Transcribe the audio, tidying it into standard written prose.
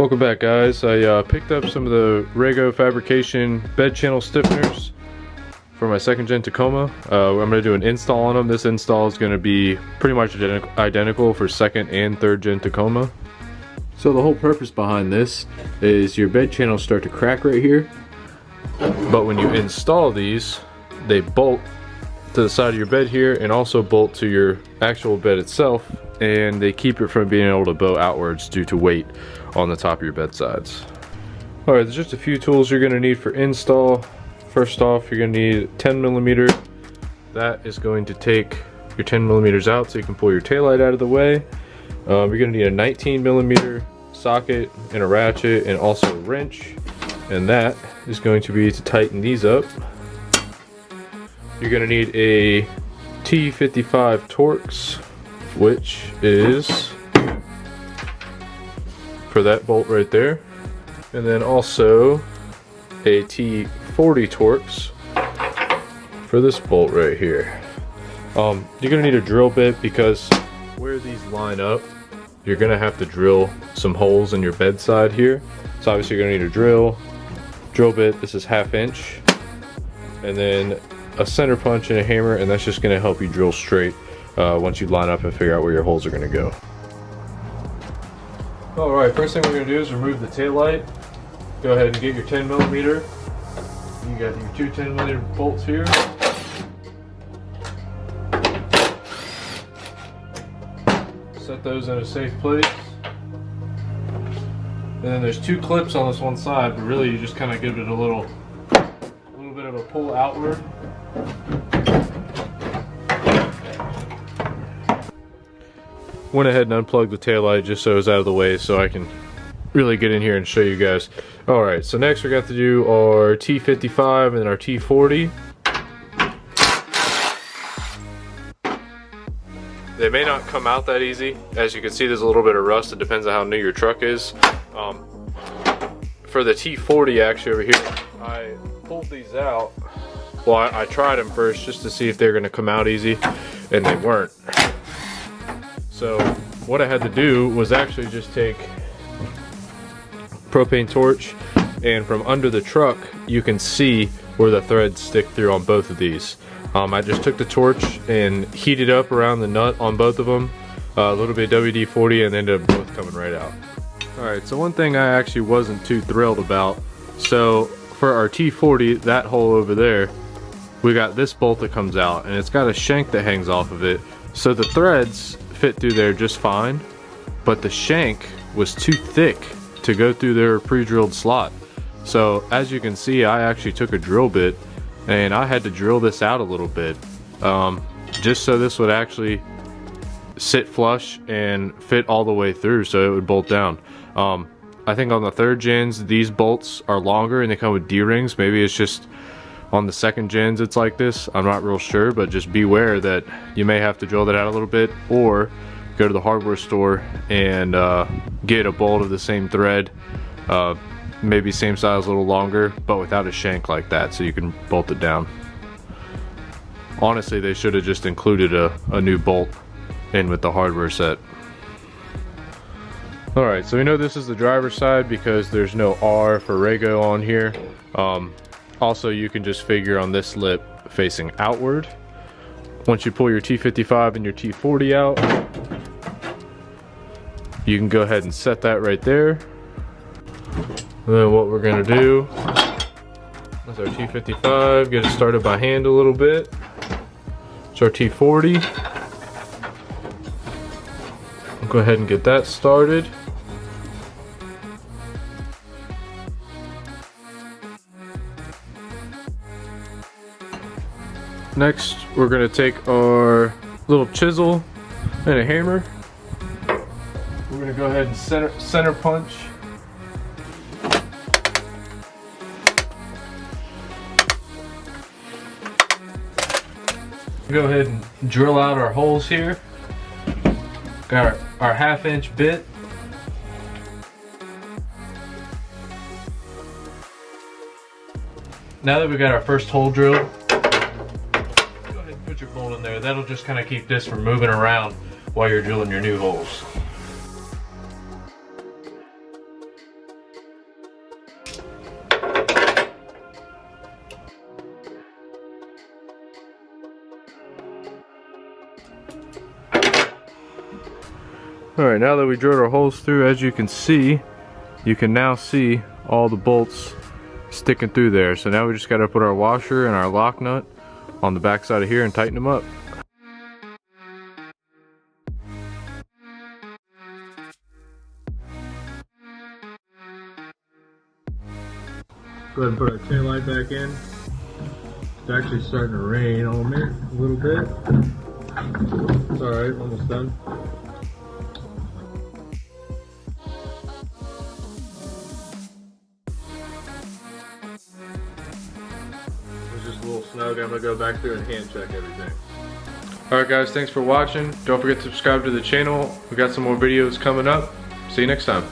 Welcome back, guys. I picked up some of the Rego Fabrication bed channel stiffeners for my second gen Tacoma. I'm going to do an install on them. This install is going to be pretty much identical for second and third gen Tacoma. So the whole purpose behind this is your bed channels start to crack right here, but when you install these, they bolt to the side of your bed here and also bolt to your actual bed itself, and they keep it from being able to bow outwards due to weight on the top of your bed sides. Alright, there's just a few tools you're going to need for install. First off, you're going to need 10mm. That is going to take your 10mm out so you can pull your taillight out of the way. You're going to need a 19mm socket and a ratchet and also a wrench, and that is going to be to tighten these up. You're going to need a T55 Torx, which is for that bolt right there, and then also a T40 Torx for this bolt right here. You're gonna need a drill bit because where these line up, you're gonna have to drill some holes in your bedside here. So obviously you're gonna need a drill bit. This is 1/2 inch, and then a center punch and a hammer, and that's just gonna help you drill straight once you line up and figure out where your holes are gonna go. Alright, first thing we're going to do is remove the taillight. Go ahead and get your 10mm. You got your two 10mm bolts here. Set those in a safe place. And then there's two clips on this one side, but really you just kind of give it a little bit of a pull outward. Went ahead and unplugged the taillight just so it was out of the way so I can really get in here and show you guys. Alright, so next we got to do our T55 and our T40. They may not come out that easy. As you can see, there's a little bit of rust. It depends on how new your truck is. For the T40 actually over here, I pulled these out. Well, I tried them first just to see if they're going to come out easy, and they weren't. So what I had to do was actually just take propane torch, and from under the truck you can see where the threads stick through on both of these. I just took the torch and heated up around the nut on both of them, a little bit of WD-40, and they ended up both coming right out. Alright, so one thing I actually wasn't too thrilled about, so for our T40, that hole over there, we got this bolt that comes out, and it's got a shank that hangs off of it, so the threads fit through there just fine, but the shank was too thick to go through their pre-drilled slot. So as you can see, I actually took a drill bit and I had to drill this out a little bit, just so this would actually sit flush and fit all the way through so it would bolt down. I think on the third gens these bolts are longer and they come with D-rings. Maybe it's just on the second gens it's like this, I'm not real sure, but just beware that you may have to drill that out a little bit, or go to the hardware store and get a bolt of the same thread, maybe same size, a little longer, but without a shank like that, so you can bolt it down. Honestly, they should have just included a new bolt in with the hardware set. Alright, so we know this is the driver's side because there's no R for Rego on here. Also, you can just figure on this lip facing outward. Once you pull your T55 and your T40 out, you can go ahead and set that right there. And then what we're going to do is our T55, get it started by hand a little bit. It's our T40. We'll go ahead and get that started. Next, we're going to take our little chisel and a hammer. We're going to go ahead and center punch. Go ahead and drill out our holes here. Got our 1/2 inch bit. Now that we got our first hole drilled, put your bolt in there. That'll just kind of keep this from moving around while you're drilling your new holes. Alright, now that we drilled our holes through, as you can see, you can now see all the bolts sticking through there. So now we just got to put our washer and our lock nut on the back side of here and tighten them up. Go ahead and put our taillight back in. It's actually starting to rain on me a little bit. It's alright, almost done. It's just a little snug. I'm gonna go back through and hand check everything. Alright guys, thanks for watching. Don't forget to subscribe to the channel. We got some more videos coming up. See you next time.